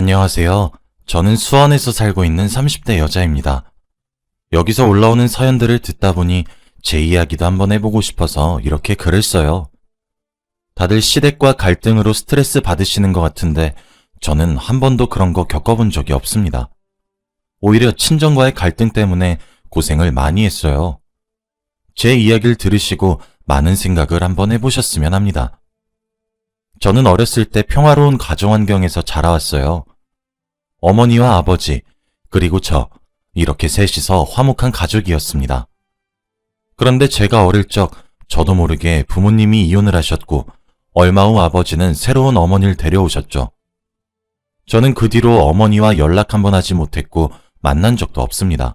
안녕하세요. 저는 수원에서 살고 있는 30대 여자입니다. 여기서 올라오는 사연들을 듣다 보니 제 이야기도 한번 해보고 싶어서 이렇게 글을 써요. 다들 시댁과 갈등으로 스트레스 받으시는 것 같은데 저는 한 번도 그런 거 겪어본 적이 없습니다. 오히려 친정과의 갈등 때문에 고생을 많이 했어요. 제 이야기를 들으시고 많은 생각을 한번 해보셨으면 합니다. 저는 어렸을 때 평화로운 가정 환경에서 자라왔어요. 어머니와 아버지, 그리고 저, 이렇게 셋이서 화목한 가족이었습니다. 그런데 제가 어릴 적 저도 모르게 부모님이 이혼을 하셨고 얼마 후 아버지는 새로운 어머니를 데려오셨죠. 저는 그 뒤로 어머니와 연락 한번 하지 못했고 만난 적도 없습니다.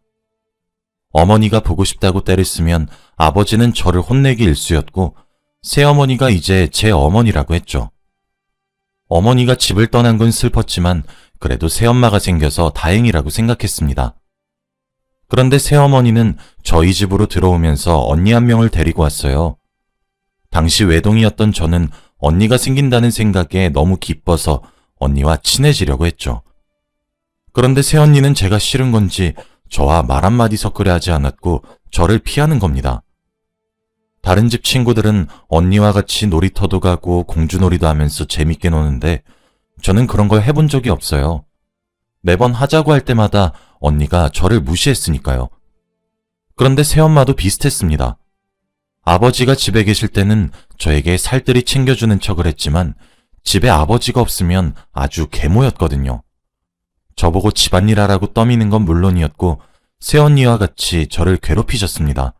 어머니가 보고 싶다고 때를 쓰면 아버지는 저를 혼내기 일쑤였고 새어머니가 이제 제 어머니라고 했죠. 어머니가 집을 떠난 건 슬펐지만 그래도 새엄마가 생겨서 다행이라고 생각했습니다. 그런데 새어머니는 저희 집으로 들어오면서 언니 한 명을 데리고 왔어요. 당시 외동이었던 저는 언니가 생긴다는 생각에 너무 기뻐서 언니와 친해지려고 했죠. 그런데 새언니는 제가 싫은 건지 저와 말 한마디 섞으려 하지 않았고 저를 피하는 겁니다. 다른 집 친구들은 언니와 같이 놀이터도 가고 공주놀이도 하면서 재밌게 노는데 저는 그런 걸 해본 적이 없어요. 매번 하자고 할 때마다 언니가 저를 무시했으니까요. 그런데 새엄마도 비슷했습니다. 아버지가 집에 계실 때는 저에게 살뜰히 챙겨주는 척을 했지만 집에 아버지가 없으면 아주 계모였거든요. 저보고 집안일 하라고 떠미는 건 물론이었고 새언니와 같이 저를 괴롭히셨습니다.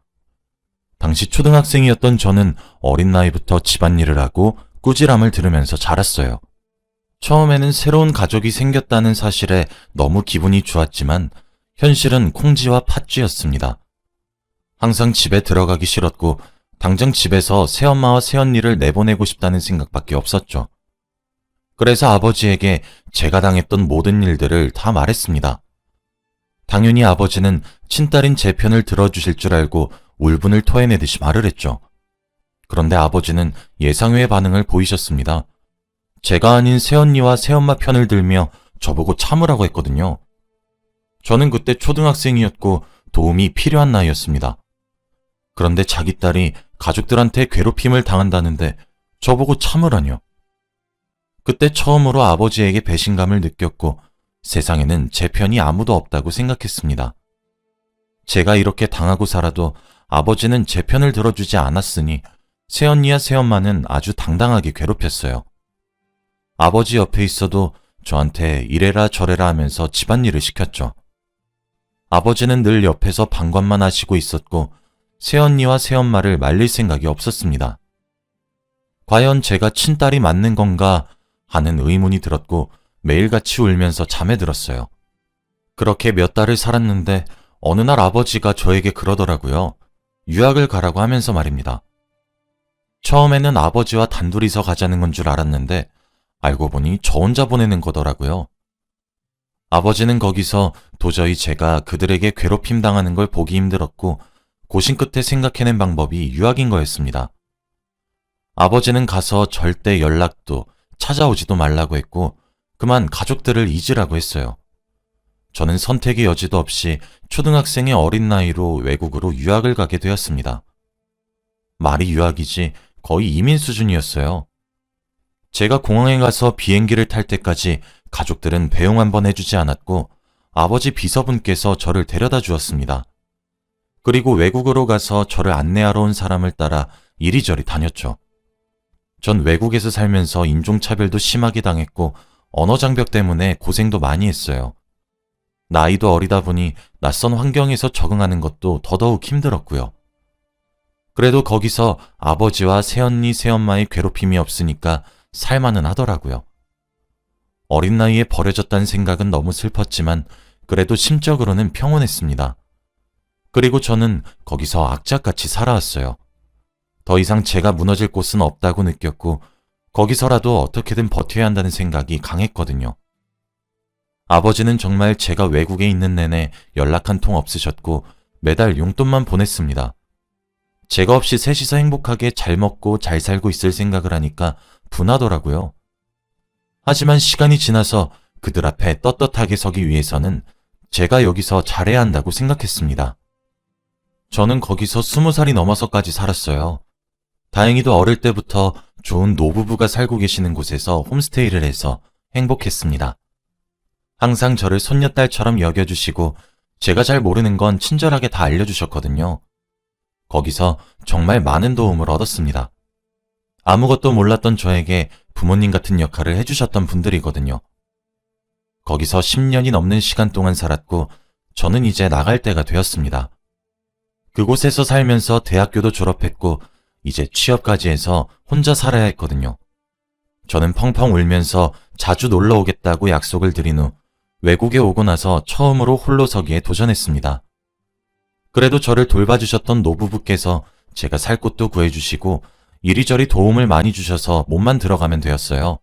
당시 초등학생이었던 저는 어린 나이부터 집안일을 하고 꾸지람을 들으면서 자랐어요. 처음에는 새로운 가족이 생겼다는 사실에 너무 기분이 좋았지만 현실은 콩쥐와 팥쥐였습니다. 항상 집에 들어가기 싫었고 당장 집에서 새엄마와 새언니를 내보내고 싶다는 생각밖에 없었죠. 그래서 아버지에게 제가 당했던 모든 일들을 다 말했습니다. 당연히 아버지는 친딸인 제 편을 들어주실 줄 알고 울분을 토해내듯이 말을 했죠. 그런데 아버지는 예상외의 반응을 보이셨습니다. 제가 아닌 새언니와 새엄마 편을 들며 저보고 참으라고 했거든요. 저는 그때 초등학생이었고 도움이 필요한 나이였습니다. 그런데 자기 딸이 가족들한테 괴롭힘을 당한다는데 저보고 참으라뇨. 그때 처음으로 아버지에게 배신감을 느꼈고 세상에는 제 편이 아무도 없다고 생각했습니다. 제가 이렇게 당하고 살아도 아버지는 제 편을 들어주지 않았으니 새언니와 새엄마는 아주 당당하게 괴롭혔어요. 아버지 옆에 있어도 저한테 이래라 저래라 하면서 집안일을 시켰죠. 아버지는 늘 옆에서 방관만 하시고 있었고 새언니와 새엄마를 말릴 생각이 없었습니다. 과연 제가 친딸이 맞는 건가 하는 의문이 들었고 매일같이 울면서 잠에 들었어요. 그렇게 몇 달을 살았는데 어느 날 아버지가 저에게 그러더라고요. 유학을 가라고 하면서 말입니다. 처음에는 아버지와 단둘이서 가자는 건 줄 알았는데 알고 보니 저 혼자 보내는 거더라고요. 아버지는 거기서 도저히 제가 그들에게 괴롭힘 당하는 걸 보기 힘들었고 고심 끝에 생각해낸 방법이 유학인 거였습니다. 아버지는 가서 절대 연락도 찾아오지도 말라고 했고 그만 가족들을 잊으라고 했어요. 저는 선택의 여지도 없이 초등학생의 어린 나이로 외국으로 유학을 가게 되었습니다. 말이 유학이지 거의 이민 수준이었어요. 제가 공항에 가서 비행기를 탈 때까지 가족들은 배웅 한번 해주지 않았고 아버지 비서분께서 저를 데려다 주었습니다. 그리고 외국으로 가서 저를 안내하러 온 사람을 따라 이리저리 다녔죠. 전 외국에서 살면서 인종차별도 심하게 당했고 언어 장벽 때문에 고생도 많이 했어요. 나이도 어리다 보니 낯선 환경에서 적응하는 것도 더더욱 힘들었고요. 그래도 거기서 아버지와 새언니, 새엄마의 괴롭힘이 없으니까 살만은 하더라고요. 어린 나이에 버려졌다는 생각은 너무 슬펐지만 그래도 심적으로는 평온했습니다. 그리고 저는 거기서 악착같이 살아왔어요. 더 이상 제가 무너질 곳은 없다고 느꼈고 거기서라도 어떻게든 버텨야 한다는 생각이 강했거든요. 아버지는 정말 제가 외국에 있는 내내 연락 한 통 없으셨고 매달 용돈만 보냈습니다. 제가 없이 셋이서 행복하게 잘 먹고 잘 살고 있을 생각을 하니까 분하더라고요. 하지만 시간이 지나서 그들 앞에 떳떳하게 서기 위해서는 제가 여기서 잘해야 한다고 생각했습니다. 저는 거기서 20살이 넘어서까지 살았어요. 다행히도 어릴 때부터 좋은 노부부가 살고 계시는 곳에서 홈스테이를 해서 행복했습니다. 항상 저를 손녀딸처럼 여겨주시고 제가 잘 모르는 건 친절하게 다 알려주셨거든요. 거기서 정말 많은 도움을 얻었습니다. 아무것도 몰랐던 저에게 부모님 같은 역할을 해주셨던 분들이거든요. 거기서 10년이 넘는 시간 동안 살았고 저는 이제 나갈 때가 되었습니다. 그곳에서 살면서 대학교도 졸업했고 이제 취업까지 해서 혼자 살아야 했거든요. 저는 펑펑 울면서 자주 놀러 오겠다고 약속을 드린 후 외국에 오고 나서 처음으로 홀로 서기에 도전했습니다. 그래도 저를 돌봐주셨던 노부부께서 제가 살 곳도 구해주시고 이리저리 도움을 많이 주셔서 몸만 들어가면 되었어요.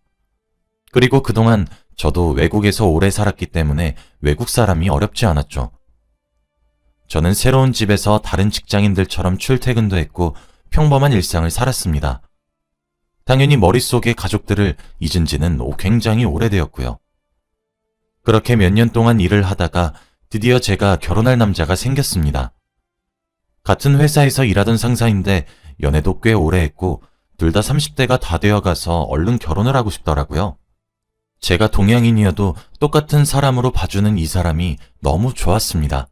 그리고 그동안 저도 외국에서 오래 살았기 때문에 외국 사람이 어렵지 않았죠. 저는 새로운 집에서 다른 직장인들처럼 출퇴근도 했고 평범한 일상을 살았습니다. 당연히 머릿속에 가족들을 잊은 지는 굉장히 오래되었고요. 그렇게 몇 년 동안 일을 하다가 드디어 제가 결혼할 남자가 생겼습니다. 같은 회사에서 일하던 상사인데 연애도 꽤 오래 했고 둘 다 30대가 다 되어가서 얼른 결혼을 하고 싶더라고요. 제가 동양인이어도 똑같은 사람으로 봐주는 이 사람이 너무 좋았습니다.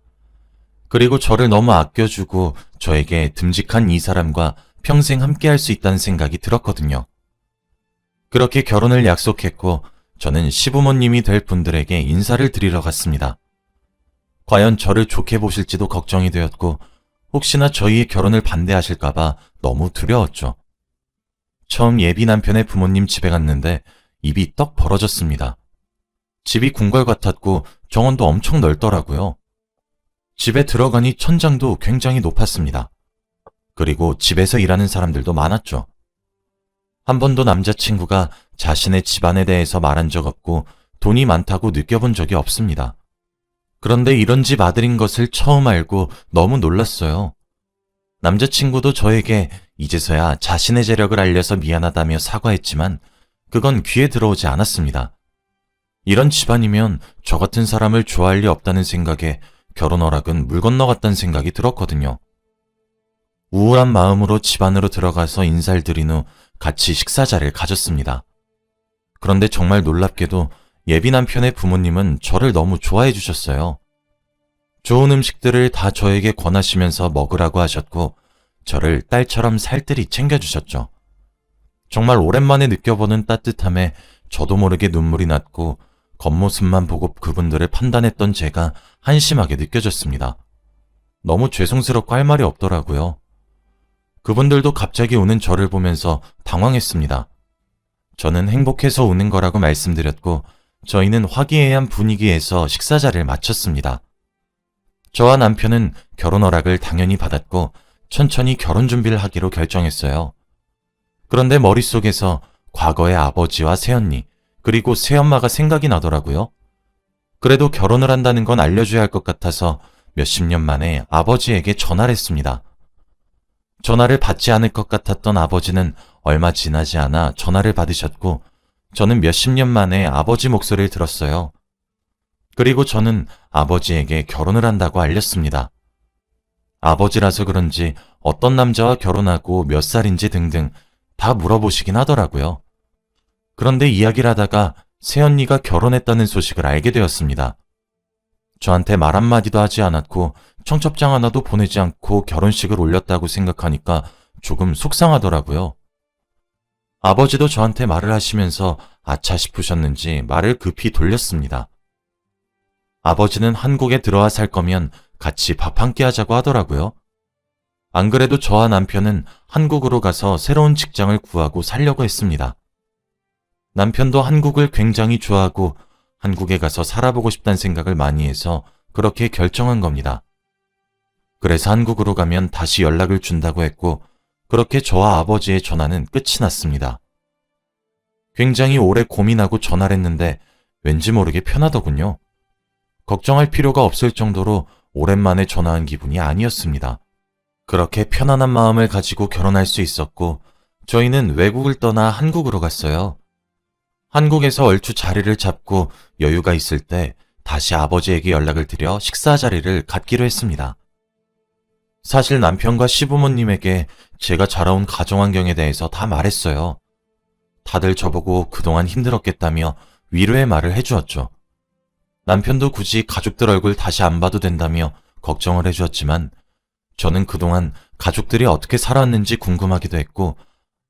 그리고 저를 너무 아껴주고 저에게 듬직한 이 사람과 평생 함께할 수 있다는 생각이 들었거든요. 그렇게 결혼을 약속했고 저는 시부모님이 될 분들에게 인사를 드리러 갔습니다. 과연 저를 좋게 보실지도 걱정이 되었고 혹시나 저희의 결혼을 반대하실까봐 너무 두려웠죠. 처음 예비 남편의 부모님 집에 갔는데 입이 떡 벌어졌습니다. 집이 궁궐 같았고 정원도 엄청 넓더라고요. 집에 들어가니 천장도 굉장히 높았습니다. 그리고 집에서 일하는 사람들도 많았죠. 한 번도 남자친구가 자신의 집안에 대해서 말한 적 없고 돈이 많다고 느껴본 적이 없습니다. 그런데 이런 집 아들인 것을 처음 알고 너무 놀랐어요. 남자친구도 저에게 이제서야 자신의 재력을 알려서 미안하다며 사과했지만 그건 귀에 들어오지 않았습니다. 이런 집안이면 저 같은 사람을 좋아할 리 없다는 생각에 결혼 허락은 물 건너갔다는 생각이 들었거든요. 우울한 마음으로 집 안으로 들어가서 인사를 드린 후 같이 식사 자리를 가졌습니다. 그런데 정말 놀랍게도 예비 남편의 부모님은 저를 너무 좋아해 주셨어요. 좋은 음식들을 다 저에게 권하시면서 먹으라고 하셨고 저를 딸처럼 살뜰히 챙겨주셨죠. 정말 오랜만에 느껴보는 따뜻함에 저도 모르게 눈물이 났고 겉모습만 보고 그분들을 판단했던 제가 한심하게 느껴졌습니다. 너무 죄송스럽고 할 말이 없더라고요. 그분들도 갑자기 우는 저를 보면서 당황했습니다. 저는 행복해서 우는 거라고 말씀드렸고 저희는 화기애애한 분위기에서 식사 자리를 마쳤습니다. 저와 남편은 결혼 허락을 당연히 받았고 천천히 결혼 준비를 하기로 결정했어요. 그런데 머릿속에서 과거의 아버지와 새언니 그리고 새엄마가 생각이 나더라고요. 그래도 결혼을 한다는 건 알려줘야 할 것 같아서 몇십 년 만에 아버지에게 전화를 했습니다. 전화를 받지 않을 것 같았던 아버지는 얼마 지나지 않아 전화를 받으셨고 저는 몇십 년 만에 아버지 목소리를 들었어요. 그리고 저는 아버지에게 결혼을 한다고 알렸습니다. 아버지라서 그런지 어떤 남자와 결혼하고 몇 살인지 등등 다 물어보시긴 하더라고요. 그런데 이야기를 하다가 새언니가 결혼했다는 소식을 알게 되었습니다. 저한테 말 한마디도 하지 않았고 청첩장 하나도 보내지 않고 결혼식을 올렸다고 생각하니까 조금 속상하더라고요. 아버지도 저한테 말을 하시면서 아차 싶으셨는지 말을 급히 돌렸습니다. 아버지는 한국에 들어와 살 거면 같이 밥 한 끼 하자고 하더라고요. 안 그래도 저와 남편은 한국으로 가서 새로운 직장을 구하고 살려고 했습니다. 남편도 한국을 굉장히 좋아하고 한국에 가서 살아보고 싶다는 생각을 많이 해서 그렇게 결정한 겁니다. 그래서 한국으로 가면 다시 연락을 준다고 했고 그렇게 저와 아버지의 전화는 끝이 났습니다. 굉장히 오래 고민하고 전화를 했는데 왠지 모르게 편하더군요. 걱정할 필요가 없을 정도로 오랜만에 전화한 기분이 아니었습니다. 그렇게 편안한 마음을 가지고 결혼할 수 있었고 저희는 외국을 떠나 한국으로 갔어요. 한국에서 얼추 자리를 잡고 여유가 있을 때 다시 아버지에게 연락을 드려 식사 자리를 갖기로 했습니다. 사실 남편과 시부모님에게 제가 자라온 가정 환경에 대해서 다 말했어요. 다들 저보고 그동안 힘들었겠다며 위로의 말을 해주었죠. 남편도 굳이 가족들 얼굴 다시 안 봐도 된다며 걱정을 해주었지만 저는 그동안 가족들이 어떻게 살았는지 궁금하기도 했고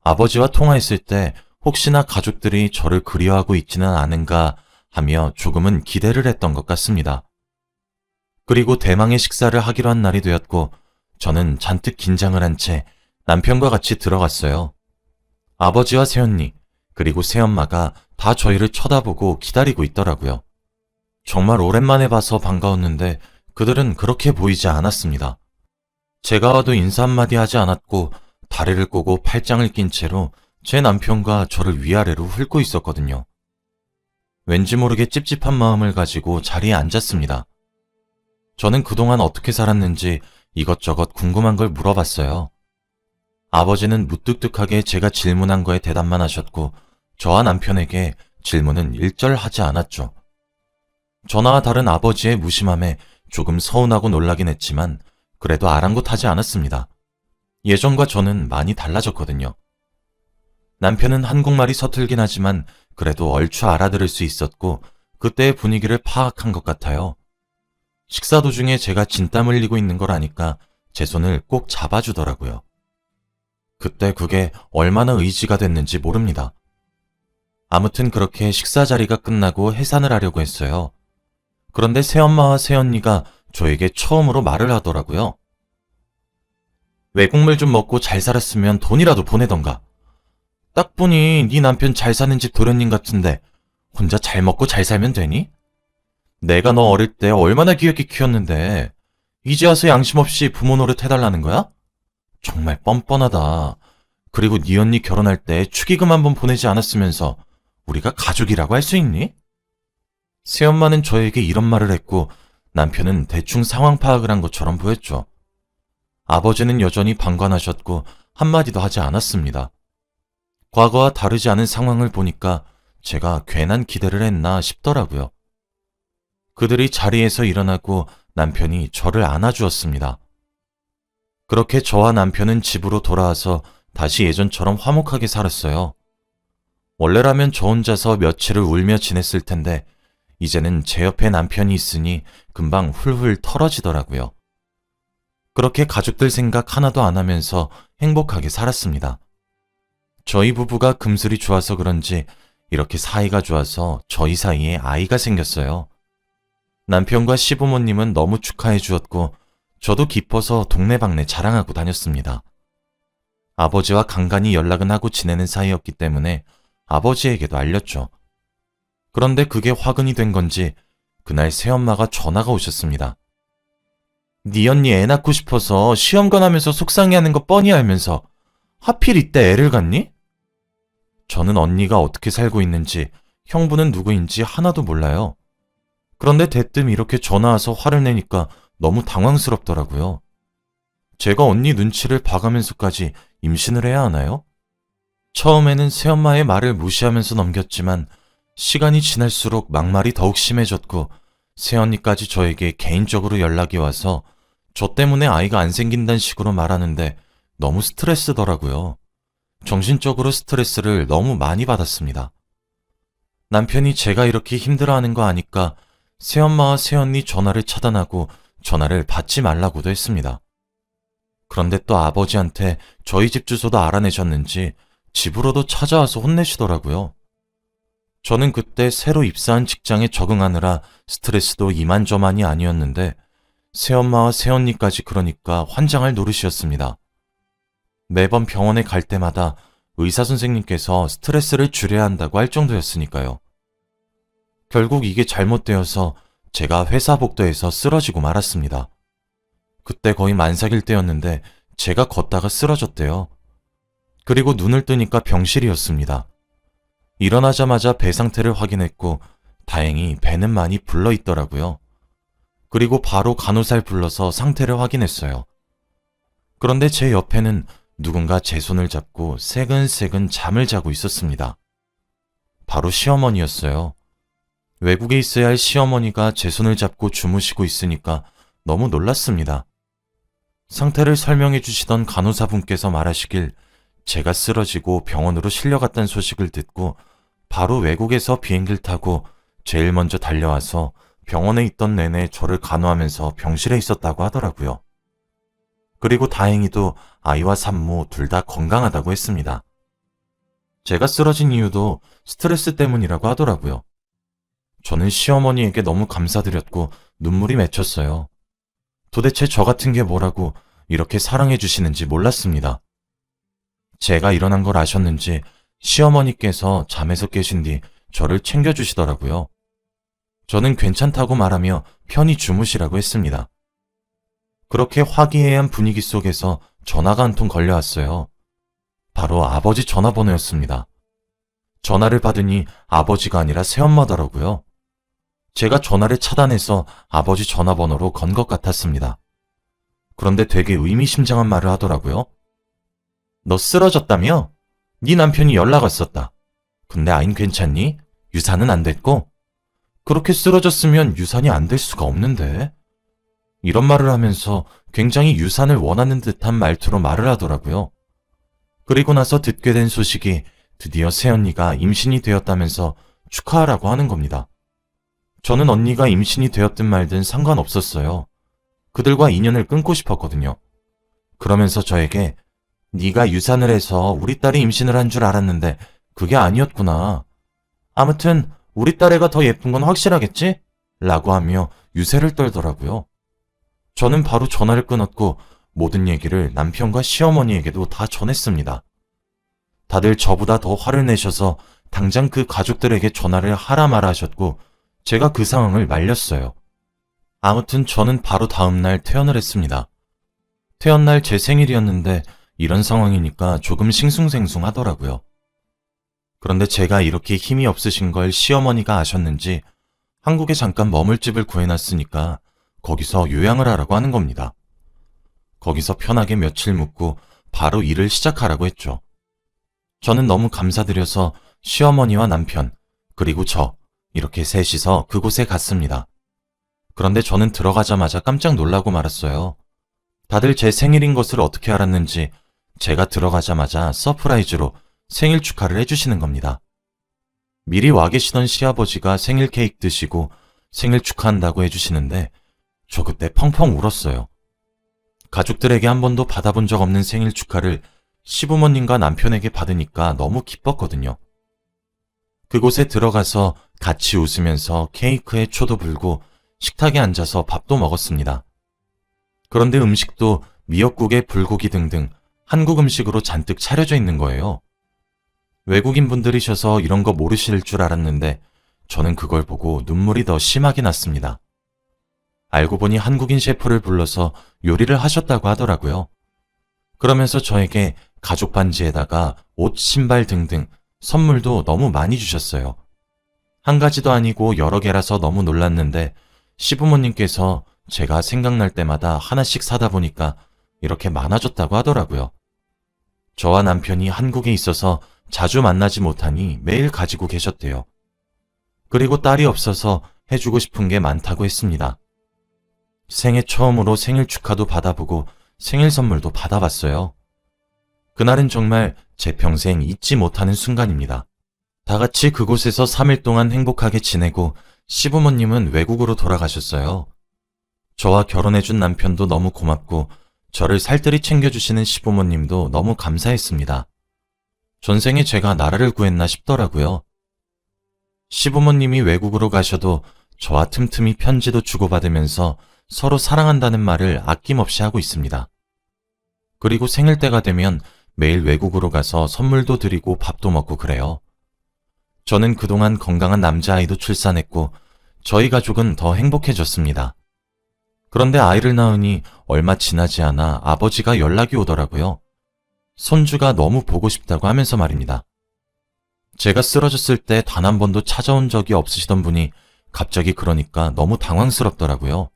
아버지와 통화했을 때 혹시나 가족들이 저를 그리워하고 있지는 않은가 하며 조금은 기대를 했던 것 같습니다. 그리고 대망의 식사를 하기로 한 날이 되었고 저는 잔뜩 긴장을 한 채 남편과 같이 들어갔어요. 아버지와 새언니 그리고 새엄마가 다 저희를 쳐다보고 기다리고 있더라고요. 정말 오랜만에 봐서 반가웠는데 그들은 그렇게 보이지 않았습니다. 제가 와도 인사 한마디 하지 않았고 다리를 꼬고 팔짱을 낀 채로 제 남편과 저를 위아래로 훑고 있었거든요. 왠지 모르게 찝찝한 마음을 가지고 자리에 앉았습니다. 저는 그동안 어떻게 살았는지 이것저것 궁금한 걸 물어봤어요. 아버지는 무뚝뚝하게 제가 질문한 거에 대답만 하셨고 저와 남편에게 질문은 일절하지 않았죠. 저나와 다른 아버지의 무심함에 조금 서운하고 놀라긴 했지만 그래도 아랑곳하지 않았습니다. 예전과 저는 많이 달라졌거든요. 남편은 한국말이 서툴긴 하지만 그래도 얼추 알아들을 수 있었고 그때의 분위기를 파악한 것 같아요. 식사 도중에 제가 진땀 흘리고 있는 걸 아니까 제 손을 꼭 잡아주더라고요. 그때 그게 얼마나 의지가 됐는지 모릅니다. 아무튼 그렇게 식사 자리가 끝나고 해산을 하려고 했어요. 그런데 새엄마와 새언니가 저에게 처음으로 말을 하더라고요. 외국물 좀 먹고 잘 살았으면 돈이라도 보내던가. 딱 보니 네 남편 잘 사는 집 도련님 같은데 혼자 잘 먹고 잘 살면 되니? 내가 너 어릴 때 얼마나 귀엽게 키웠는데 이제 와서 양심 없이 부모 노릇 해달라는 거야? 정말 뻔뻔하다. 그리고 네 언니 결혼할 때 축의금 한번 보내지 않았으면서 우리가 가족이라고 할 수 있니? 새엄마는 저에게 이런 말을 했고 남편은 대충 상황 파악을 한 것처럼 보였죠. 아버지는 여전히 방관하셨고 한마디도 하지 않았습니다. 과거와 다르지 않은 상황을 보니까 제가 괜한 기대를 했나 싶더라고요. 그들이 자리에서 일어나고 남편이 저를 안아주었습니다. 그렇게 저와 남편은 집으로 돌아와서 다시 예전처럼 화목하게 살았어요. 원래라면 저 혼자서 며칠을 울며 지냈을 텐데 이제는 제 옆에 남편이 있으니 금방 훌훌 털어지더라고요. 그렇게 가족들 생각 하나도 안 하면서 행복하게 살았습니다. 저희 부부가 금슬이 좋아서 그런지 이렇게 사이가 좋아서 저희 사이에 아이가 생겼어요. 남편과 시부모님은 너무 축하해 주었고 저도 기뻐서 동네방네 자랑하고 다녔습니다. 아버지와 간간히 연락은 하고 지내는 사이였기 때문에 아버지에게도 알렸죠. 그런데 그게 화근이 된 건지 그날 새엄마가 전화가 오셨습니다. 네 언니 애 낳고 싶어서 시험관 하면서 속상해하는 거 뻔히 알면서 하필 이때 애를 갖니? 저는 언니가 어떻게 살고 있는지 형부는 누구인지 하나도 몰라요. 그런데 대뜸 이렇게 전화 와서 화를 내니까 너무 당황스럽더라고요. 제가 언니 눈치를 봐가면서까지 임신을 해야 하나요? 처음에는 새엄마의 말을 무시하면서 넘겼지만 시간이 지날수록 막말이 더욱 심해졌고 새언니까지 저에게 개인적으로 연락이 와서 저 때문에 아이가 안 생긴다는 식으로 말하는데 너무 스트레스더라고요. 정신적으로 스트레스를 너무 많이 받았습니다. 남편이 제가 이렇게 힘들어하는 거 아니까 새엄마와 새언니 전화를 차단하고 전화를 받지 말라고도 했습니다. 그런데 또 아버지한테 저희 집 주소도 알아내셨는지 집으로도 찾아와서 혼내시더라고요. 저는 그때 새로 입사한 직장에 적응하느라 스트레스도 이만저만이 아니었는데 새엄마와 새언니까지 그러니까 환장할 노릇이었습니다. 매번 병원에 갈 때마다 의사 선생님께서 스트레스를 줄여야 한다고 할 정도였으니까요. 결국 이게 잘못되어서 제가 회사 복도에서 쓰러지고 말았습니다. 그때 거의 만삭일 때였는데 제가 걷다가 쓰러졌대요. 그리고 눈을 뜨니까 병실이었습니다. 일어나자마자 배 상태를 확인했고 다행히 배는 많이 불러 있더라고요. 그리고 바로 간호사를 불러서 상태를 확인했어요. 그런데 제 옆에는 누군가 제 손을 잡고 새근새근 잠을 자고 있었습니다. 바로 시어머니였어요. 외국에 있어야 할 시어머니가 제 손을 잡고 주무시고 있으니까 너무 놀랐습니다. 상태를 설명해 주시던 간호사분께서 말하시길 제가 쓰러지고 병원으로 실려갔다는 소식을 듣고 바로 외국에서 비행기를 타고 제일 먼저 달려와서 병원에 있던 내내 저를 간호하면서 병실에 있었다고 하더라고요. 그리고 다행히도 아이와 산모 둘 다 건강하다고 했습니다. 제가 쓰러진 이유도 스트레스 때문이라고 하더라고요. 저는 시어머니에게 너무 감사드렸고 눈물이 맺혔어요. 도대체 저 같은 게 뭐라고 이렇게 사랑해 주시는지 몰랐습니다. 제가 일어난 걸 아셨는지 시어머니께서 잠에서 깨신 뒤 저를 챙겨주시더라고요. 저는 괜찮다고 말하며 편히 주무시라고 했습니다. 그렇게 화기애애한 분위기 속에서 전화가 한 통 걸려왔어요. 바로 아버지 전화번호였습니다. 전화를 받으니 아버지가 아니라 새엄마더라고요. 제가 전화를 차단해서 아버지 전화번호로 건 것 같았습니다. 그런데 되게 의미심장한 말을 하더라고요. 너 쓰러졌다며? 네 남편이 연락 왔었다. 근데 아인 괜찮니? 유산은 안 됐고? 그렇게 쓰러졌으면 유산이 안 될 수가 없는데? 이런 말을 하면서 굉장히 유산을 원하는 듯한 말투로 말을 하더라고요. 그리고 나서 듣게 된 소식이 드디어 새언니가 임신이 되었다면서 축하하라고 하는 겁니다. 저는 언니가 임신이 되었든 말든 상관없었어요. 그들과 인연을 끊고 싶었거든요. 그러면서 저에게 네가 유산을 해서 우리 딸이 임신을 한 줄 알았는데 그게 아니었구나. 아무튼 우리 딸애가 더 예쁜 건 확실하겠지? 라고 하며 유세를 떨더라고요. 저는 바로 전화를 끊었고 모든 얘기를 남편과 시어머니에게도 다 전했습니다. 다들 저보다 더 화를 내셔서 당장 그 가족들에게 전화를 하라 마라 하셨고 제가 그 상황을 말렸어요. 아무튼 저는 바로 다음날 퇴원을 했습니다. 퇴원날 제 생일이었는데 이런 상황이니까 조금 싱숭생숭하더라고요. 그런데 제가 이렇게 힘이 없으신 걸 시어머니가 아셨는지 한국에 잠깐 머물 집을 구해놨으니까 거기서 요양을 하라고 하는 겁니다. 거기서 편하게 며칠 묵고 바로 일을 시작하라고 했죠. 저는 너무 감사드려서 시어머니와 남편, 그리고 저 이렇게 셋이서 그곳에 갔습니다. 그런데 저는 들어가자마자 깜짝 놀라고 말았어요. 다들 제 생일인 것을 어떻게 알았는지 제가 들어가자마자 서프라이즈로 생일 축하를 해주시는 겁니다. 미리 와 계시던 시아버지가 생일 케이크 드시고 생일 축하한다고 해주시는데 저 그때 펑펑 울었어요. 가족들에게 한 번도 받아본 적 없는 생일 축하를 시부모님과 남편에게 받으니까 너무 기뻤거든요. 그곳에 들어가서 같이 웃으면서 케이크에 초도 불고 식탁에 앉아서 밥도 먹었습니다. 그런데 음식도 미역국에 불고기 등등 한국 음식으로 잔뜩 차려져 있는 거예요. 외국인 분들이셔서 이런 거 모르실 줄 알았는데 저는 그걸 보고 눈물이 더 심하게 났습니다. 알고 보니 한국인 셰프를 불러서 요리를 하셨다고 하더라고요. 그러면서 저에게 가죽 반지에다가 옷, 신발 등등 선물도 너무 많이 주셨어요. 한 가지도 아니고 여러 개라서 너무 놀랐는데 시부모님께서 제가 생각날 때마다 하나씩 사다 보니까 이렇게 많아졌다고 하더라고요. 저와 남편이 한국에 있어서 자주 만나지 못하니 매일 가지고 계셨대요. 그리고 딸이 없어서 해주고 싶은 게 많다고 했습니다. 생애 처음으로 생일 축하도 받아보고 생일 선물도 받아봤어요. 그날은 정말 제 평생 잊지 못하는 순간입니다. 다 같이 그곳에서 3일 동안 행복하게 지내고 시부모님은 외국으로 돌아가셨어요. 저와 결혼해준 남편도 너무 고맙고 저를 살뜰히 챙겨주시는 시부모님도 너무 감사했습니다. 전생에 제가 나라를 구했나 싶더라고요. 시부모님이 외국으로 가셔도 저와 틈틈이 편지도 주고받으면서 서로 사랑한다는 말을 아낌없이 하고 있습니다. 그리고 생일 때가 되면 매일 외국으로 가서 선물도 드리고 밥도 먹고 그래요. 저는 그동안 건강한 남자아이도 출산했고 저희 가족은 더 행복해졌습니다. 그런데 아이를 낳으니 얼마 지나지 않아 아버지가 연락이 오더라고요. 손주가 너무 보고 싶다고 하면서 말입니다. 제가 쓰러졌을 때 단 한 번도 찾아온 적이 없으시던 분이 갑자기 그러니까 너무 당황스럽더라고요.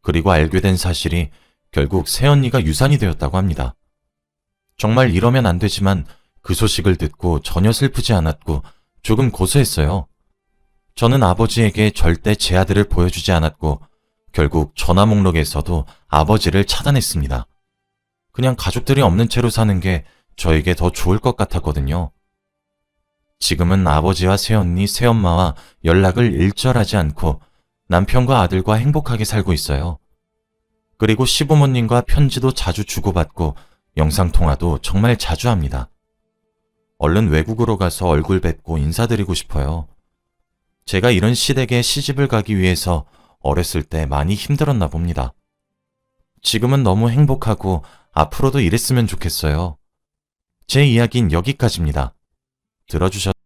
그리고 알게 된 사실이 결국 새언니가 유산이 되었다고 합니다. 정말 이러면 안 되지만 그 소식을 듣고 전혀 슬프지 않았고 조금 고소했어요. 저는 아버지에게 절대 제 아들을 보여주지 않았고 결국 전화 목록에서도 아버지를 차단했습니다. 그냥 가족들이 없는 채로 사는 게 저에게 더 좋을 것 같았거든요. 지금은 아버지와 새언니, 새엄마와 연락을 일절하지 않고 남편과 아들과 행복하게 살고 있어요. 그리고 시부모님과 편지도 자주 주고받고 영상통화도 정말 자주 합니다. 얼른 외국으로 가서 얼굴 뵙고 인사드리고 싶어요. 제가 이런 시댁에 시집을 가기 위해서 어렸을 때 많이 힘들었나 봅니다. 지금은 너무 행복하고 앞으로도 이랬으면 좋겠어요. 제 이야기는 여기까지입니다. 들어주셔서